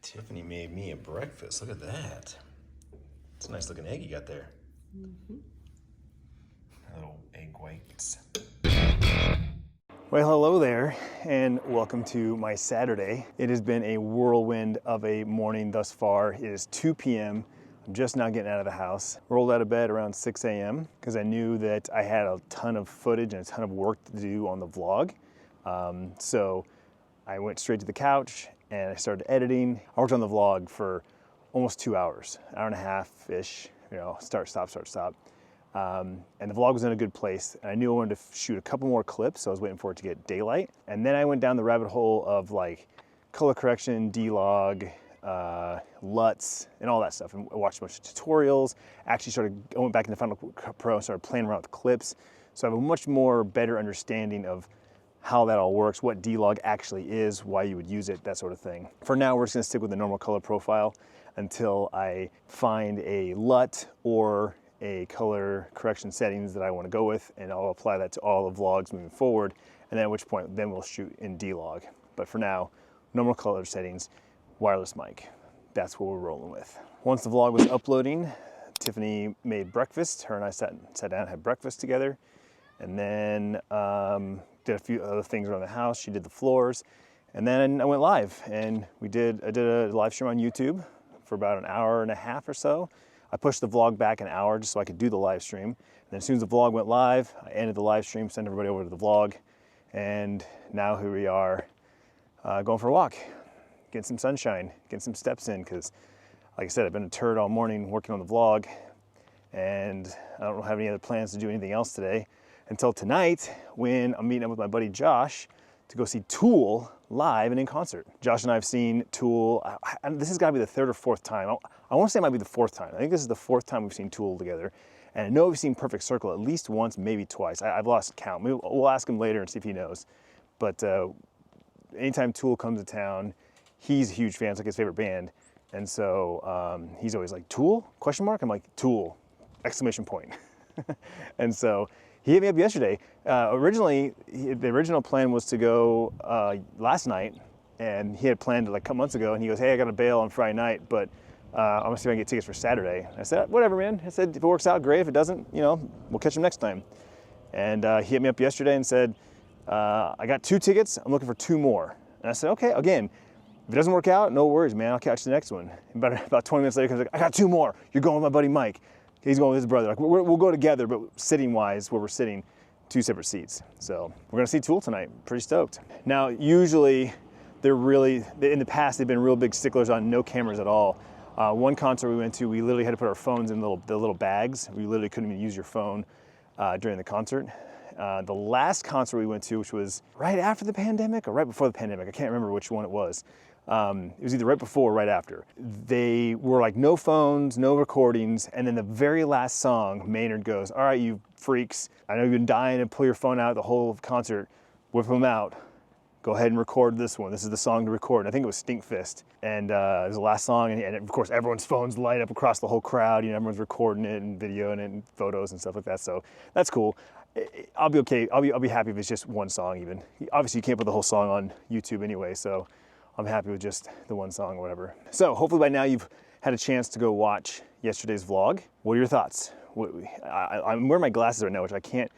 Tiffany made me a breakfast. Look at that. It's a nice looking egg you got there. Mm-hmm. Little egg whites. Well, hello there, and welcome to my Saturday. It has been a whirlwind of a morning thus far. It is 2 p.m. I'm just now getting out of the house. Rolled out of bed around 6 a.m. because I knew that I had a ton of footage and a ton of work to do on the vlog. So I went straight to the couch and I started editing. I worked on the vlog for almost 2 hours, hour and a half-ish, start, stop, start, stop. And the vlog was in a good place. And I knew I wanted to shoot a couple more clips, so I was waiting for it to get daylight. And then I went down the rabbit hole of like color correction, D-Log, LUTs, and all that stuff. And I watched a bunch of tutorials. Actually I went back into Final Cut Pro and started playing around with clips. So I have a much more better understanding of how that all works, what D-Log actually is, why you would use it, that sort of thing. For now, we're just gonna stick with the normal color profile until I find a LUT or a color correction settings that I want to go with, and I'll apply that to all the vlogs moving forward, and then at which point then we'll shoot in D-Log. But for now, normal color settings, wireless mic. That's what we're rolling with. Once the vlog was uploading, Tiffany made breakfast. Her and I sat down and had breakfast together, and then did a few other things around the house. She did the floors, and then I went live, and I did a live stream on YouTube for about an hour and a half or so. I pushed the vlog back an hour just so I could do the live stream. And then as soon as the vlog went live, I ended the live stream, sent everybody over to the vlog. And now here we are going for a walk, getting some sunshine, getting some steps in. Because like I said, I've been a turd all morning working on the vlog. And I don't have any other plans to do anything else today until tonight when I'm meeting up with my buddy Josh to go see Tool live and in concert. Josh and I have seen Tool, this has got to be the third or fourth time. I want to say it might be the fourth time. I think this is the fourth time we've seen Tool together. And I know we've seen Perfect Circle at least once, maybe twice. I've lost count. We'll ask him later and see if he knows. But anytime Tool comes to town, he's a huge fan. It's like his favorite band. And so he's always like, Tool? Question mark? I'm like, Tool! Exclamation point. And so he hit me up yesterday. Originally, the original plan was to go last night, and he had planned it like a couple months ago, and he goes, hey, I got to bail on Friday night, but I'm gonna see if I can get tickets for Saturday. I said, whatever, man. I said, if it works out, great. If it doesn't, we'll catch him next time. And he hit me up yesterday and said, I got 2 tickets. I'm looking for 2 more. And I said, okay, again, if it doesn't work out, no worries, man. I'll catch the next one. And about 20 minutes later, he comes like, I got 2 more. You're going with my buddy Mike. He's going with his brother. Like we'll go together, but sitting-wise, where we're sitting, 2 separate seats. So we're gonna see Tool tonight. Pretty stoked. Now, usually, in the past, they've been real big sticklers on no cameras at all. One concert we went to, we literally had to put our phones in the little bags. We literally couldn't even use your phone during the concert. The last concert we went to, which was right after the pandemic or right before the pandemic, I can't remember which one it was. It was either right before or right after. They were like, no phones, no recordings, and then the very last song, Maynard goes, all right, you freaks, I know you've been dying to pull your phone out the whole concert, whip them out, go ahead and record this one. This is the song to record. And I think it was Stink Fist. And it was the last song, and of course everyone's phones light up across the whole crowd, everyone's recording it and videoing it and photos and stuff like that, so that's cool. I'll be okay, I'll be happy if it's just one song even. Obviously you can't put the whole song on YouTube anyway, so I'm happy with just the one song or whatever. So hopefully by now you've had a chance to go watch yesterday's vlog. What are your thoughts? I'm wearing my glasses right now, which I can't,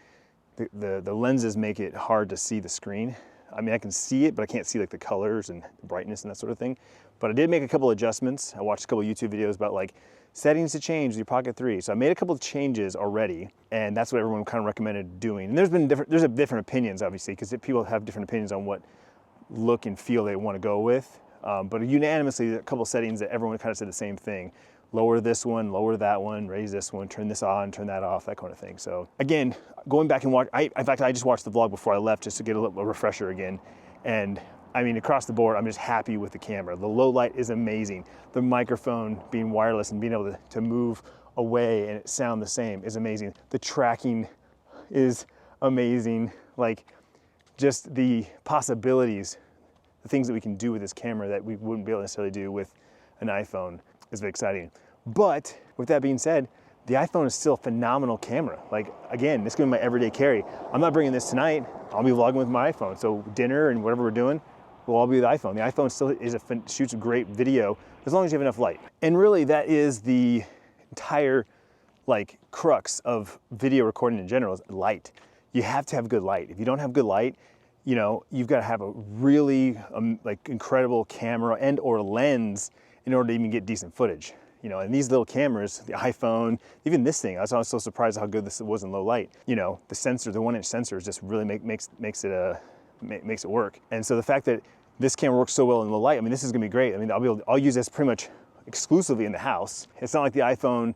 the lenses make it hard to see the screen. I mean, I can see it, but I can't see like the colors and the brightness and that sort of thing. But I did make a couple adjustments. I watched a couple of YouTube videos about like settings to change with your Pocket 3. So I made a couple of changes already, and that's what everyone kind of recommended doing. And there's different opinions, obviously, because people have different opinions on what look and feel they want to go with. But unanimously, a couple of settings that everyone kind of said the same thing. Lower this one, lower that one, raise this one, turn this on, turn that off, that kind of thing. So again, going back and watch, in fact, I just watched the vlog before I left just to get a refresher again. And I mean, across the board, I'm just happy with the camera. The low light is amazing. The microphone being wireless and being able to move away and it sound the same is amazing. The tracking is amazing. Like just the possibilities, the things that we can do with this camera that we wouldn't be able to necessarily do with an iPhone is very exciting. But with that being said, the iPhone is still a phenomenal camera. Like again, this is gonna be my everyday carry. I'm not bringing this tonight. I'll be vlogging with my iPhone. So dinner and whatever we're doing, will all be the iPhone. The iPhone still shoots a great video as long as you have enough light. And really that is the entire like crux of video recording in general is light. You have to have good light. If you don't have good light, you know, you've got to have a really like incredible camera and or lens in order to even get decent footage. You know, and these little cameras, the iPhone, even this thing, I was so surprised how good this was in low light. You know, the sensor, the 1-inch sensor just really makes it work. And so the fact that this camera works so well in low light, I mean, this is gonna be great. I mean, I'll use this pretty much exclusively in the house. It's not like the iPhone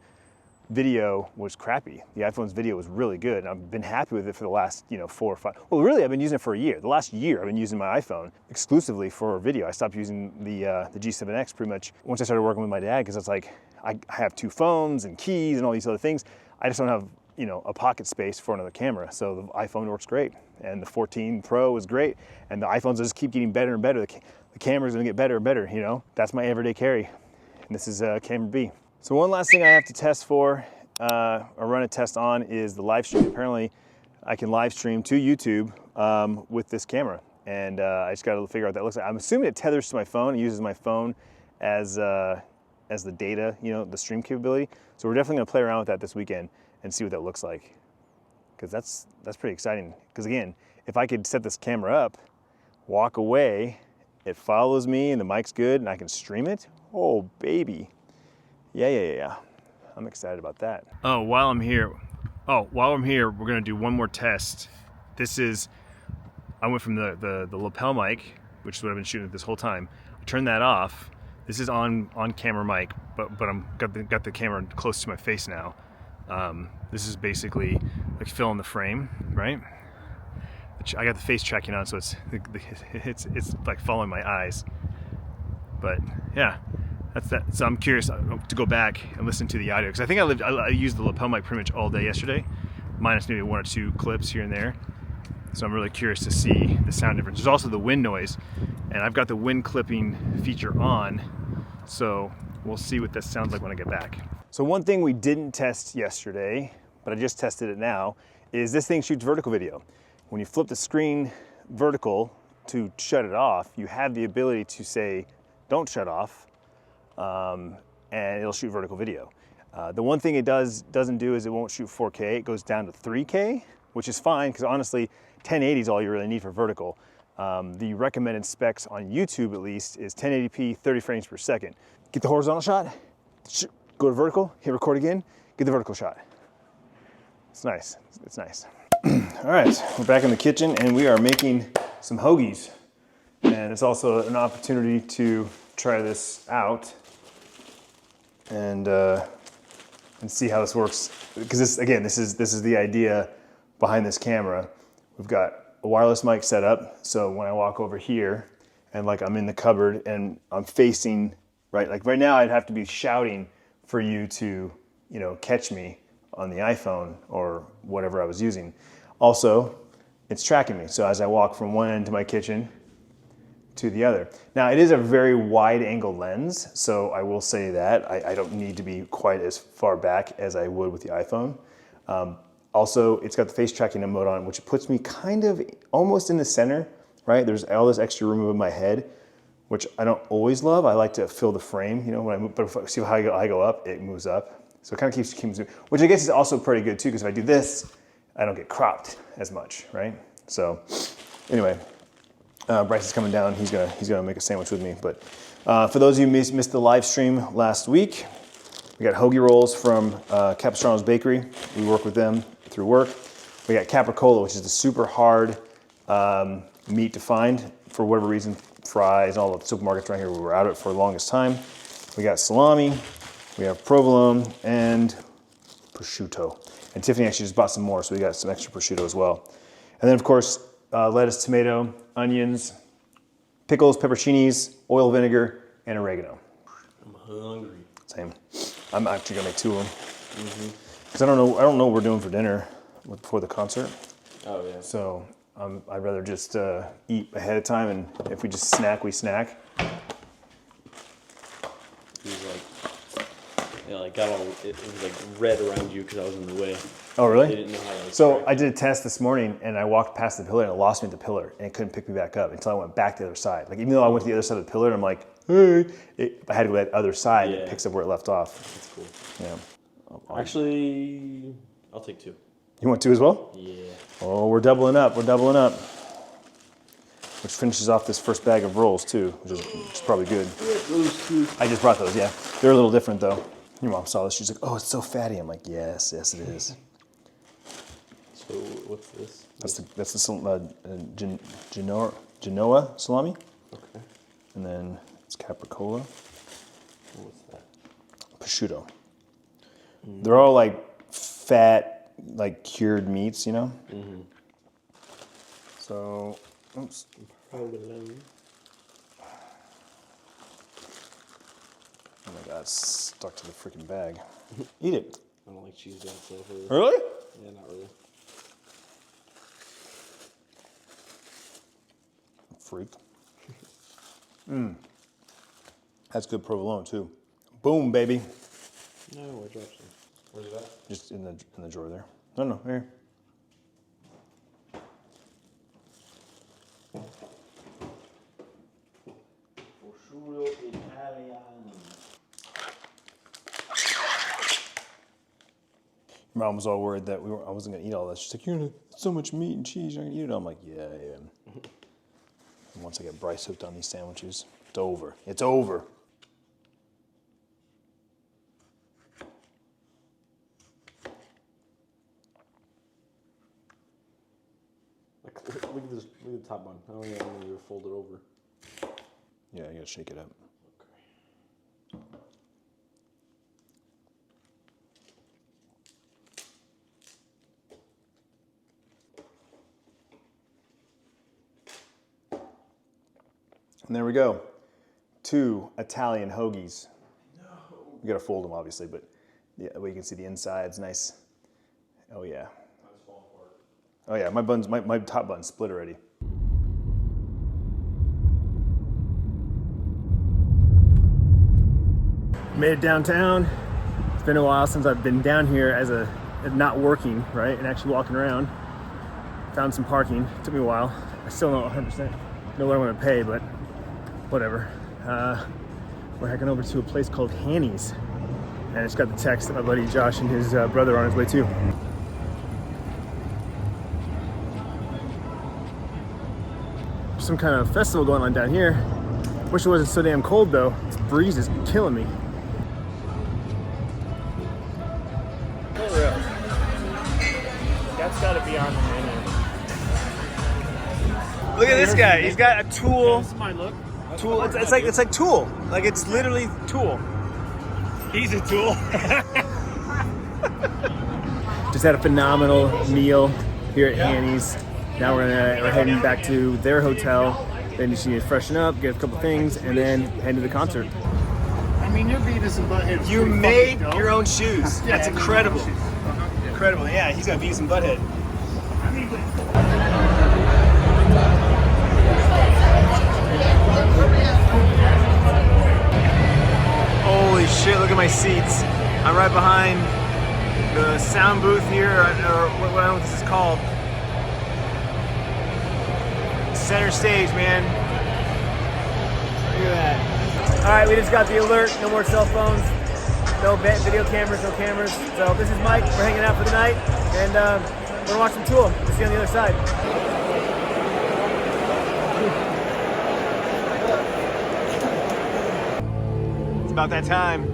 video was crappy. The iPhone's video was really good, and I've been happy with it for the last, you know, 4 or 5. Well, really, I've been using it for a year. The last year, I've been using my iPhone exclusively for video. I stopped using the G7X pretty much once I started working with my dad, because it's like I have 2 phones and keys and all these other things. I just don't have, you know, a pocket space for another camera. So the iPhone works great, and the 14 Pro is great, and the iPhones just keep getting better and better. The camera's gonna get better and better. You know, that's my everyday carry, and this is camera B. So one last thing I have to test for, or run a test on, is the live stream. Apparently I can live stream to YouTube with this camera, and I just gotta figure out what that looks like. I'm assuming it tethers to my phone and uses my phone as the data, you know, the stream capability. So we're definitely gonna play around with that this weekend and see what that looks like, because that's pretty exciting. Because again, if I could set this camera up, walk away, it follows me and the mic's good and I can stream it, oh baby. Yeah. I'm excited about that. While I'm here, we're gonna do one more test. I went from the lapel mic, which is what I've been shooting this whole time. I turned that off. This is on camera mic, but I'm got the camera close to my face now. This is basically like filling the frame, right? I got the face tracking on, so it's like following my eyes. But yeah. That's that. So I'm curious to go back and listen to the audio, because I think I used the lapel mic pretty much all day yesterday, minus maybe 1 or 2 clips here and there. So I'm really curious to see the sound difference. There's also the wind noise, and I've got the wind clipping feature on, so we'll see what this sounds like when I get back. So one thing we didn't test yesterday, but I just tested it now, is this thing shoots vertical video. When you flip the screen vertical to shut it off, you have the ability to say, don't shut off, and it'll shoot vertical video. The one thing it doesn't do is it won't shoot 4K. It goes down to 3K, which is fine, because honestly, 1080 is all you really need for vertical. The recommended specs on YouTube, at least, is 1080p, 30 frames per second. Get the horizontal shot, go to vertical, hit record again, get the vertical shot. It's nice, it's nice. All right, we're back in the kitchen, and we are making some hoagies. And it's also an opportunity to try this out and see how this works, because this is the idea behind this camera. We've got a wireless mic set up, so when I walk over here and like I'm in the cupboard and I'm facing like right now, I'd have to be shouting for you to, you know, catch me on the iPhone or whatever I was using. Also, it's tracking me, so as I walk from one end to my kitchen to the other. Now, it is a very wide angle lens, so I will say that I don't need to be quite as far back as I would with the iPhone. Also, it's got the face tracking mode on, which puts me kind of almost in the center, right? There's all this extra room above my head, which I don't always love. I like to fill the frame, you know, when I move, but if I see how I go up, it moves up. So it kind of keeps moving, which I guess is also pretty good too, because if I do this, I don't get cropped as much, right? So anyway, Bryce is coming down. He's gonna make a sandwich with me. But for those of you who missed the live stream last week, we got hoagie rolls from Capistrano's Bakery. We work with them through work. We got capricola, which is the super hard meat to find. For whatever reason, fries, all the supermarkets around here, we were out of it for the longest time. We got salami, we have provolone, and prosciutto. And Tiffany actually just bought some more, so we got some extra prosciutto as well. And then of course, lettuce, tomato, onions, pickles, pepperoncinis, oil, vinegar, and oregano. I'm hungry. Same. I'm actually gonna make 2 of them. Because I don't know what we're doing for dinner before the concert. Oh yeah. So I'd rather just eat ahead of time, and if we just snack, we snack. He's like, Yeah, like got all it was like red around you because I was in the way. Oh, really? They didn't know how to. Like, so I did a test this morning, and I walked past the pillar, and it lost me at the pillar, and it couldn't pick me back up until I went back to the other side. Like even though I went to the other side of the pillar, and I'm like, hey, I had to go to that other side. And it picks up where it left off. That's cool. Yeah. Actually, I'll take 2. You want 2 as well? Yeah. Oh, we're doubling up. We're doubling up. Which finishes off this first bag of rolls too, which is probably good. Those 2. I just brought those. Yeah, they're a little different though. Your mom saw this. She's like, "Oh, it's so fatty." I'm like, "Yes, yes, it is." So what's this? That's the Genoa salami. Okay. And then it's capricola. What's that? Prosciutto. They're all like fat, like cured meats, you know. Mm-hmm. So, oops. Provolone. Oh my God, it's stuck to the freaking bag. Eat it. I don't like cheese by itself. Really? Yeah, not really. Freak. That's good provolone too. Boom, baby. No, I dropped some. Where's it at? Just in the drawer there. No, here. Prosciutto Italiano. Mom was all worried that I wasn't gonna eat all this. She's like, "You're gonna so much meat and cheese. You're not gonna eat it." I'm like, "Yeah, I am." And once I get Bryce hooked on these sandwiches, it's over. It's over. Look at this. Look at the top bun. I don't even fold it over. Yeah, I gotta shake it up. Okay. And there we go. 2 Italian hoagies. No. You gotta fold them, obviously, but yeah, well, you can see the inside's nice. Oh yeah. Mine's falling apart. Oh yeah, my top bun's split already. Made it downtown. It's been a while since I've been down here as not working, right, and actually walking around. Found some parking. It took me a while. I still don't 100% know what I'm gonna pay, but whatever. We're heading over to a place called Hoagies, and I just got the text that my buddy Josh and his brother are on his way too. Some kind of festival going on down here. Wish it wasn't so damn cold though. This breeze is killing me. That's gotta be on the menu. Look at this guy. He's got a tool. This is my look. Tool. It's like tool. Like it's literally tool. He's a tool. Just had a phenomenal meal here at Hoagies. Now we're heading back to their hotel. Then you need to freshen up, get a couple things, and then head to the concert. I mean, your Beavis and Butthead. You made your own shoes. That's incredible. Incredible. Yeah, he's got Beavis and Butthead. Holy shit, look at my seats. I'm right behind the sound booth here, or what I don't know what this is called. Center stage, man. Look at that. All right, we just got the alert. No more cell phones. No video cameras, no cameras. So this is Mike. We're hanging out for the night, and we're gonna watch some Tool. We'll see you on the other side. It's about that time.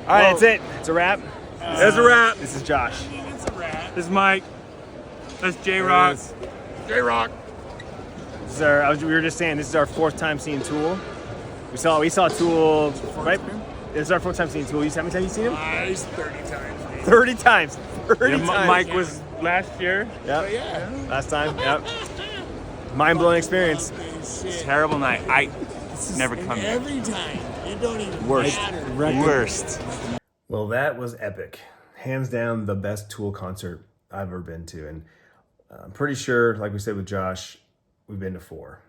All right, that's it. It's a wrap. That's a wrap. This is Josh. It's a wrap. This is Mike. That's J-Rock. J-Rock. This is our, we were just saying, this is our 4th time seeing Tool. We saw Tool, right? This is our 4th time seeing Tool. How many times have you seen him? He's 30 times. Maybe. 30 times. 30 Yeah, times. Mike was last year. Yep. Yeah. Last time. Yep. Mind-blowing experience. Terrible night. I never come here. Every time. It don't even Worst. matter. Worst. Well, that was epic. Hands down, the best Tool concert I've ever been to. And I'm pretty sure, like we said with Josh, we've been to 4.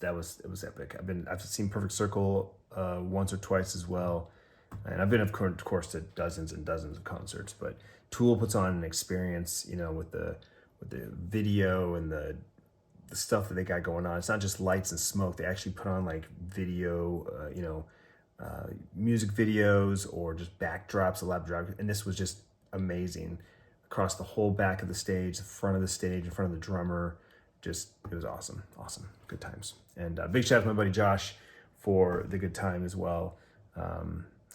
It was epic. I've seen Perfect Circle once or twice as well. And I've been, of course, to dozens and dozens of concerts. But Tool puts on an experience, you know, with the video and the stuff that they got going on. It's not just lights and smoke. They actually put on like video, music videos or just backdrops, a live drop. And this was just amazing across the whole back of the stage, the front of the stage, in front of the drummer. It was awesome. Awesome. Good times. And big shout out to my buddy Josh for the good time as well.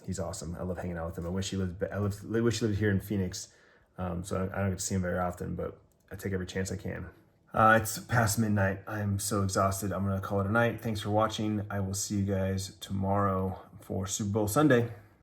He's awesome. I love hanging out with him. I wish he lived here in Phoenix. So I don't get to see him very often, but I take every chance I can. It's past midnight. I'm so exhausted. I'm going to call it a night. Thanks for watching. I will see you guys tomorrow for Super Bowl Sunday.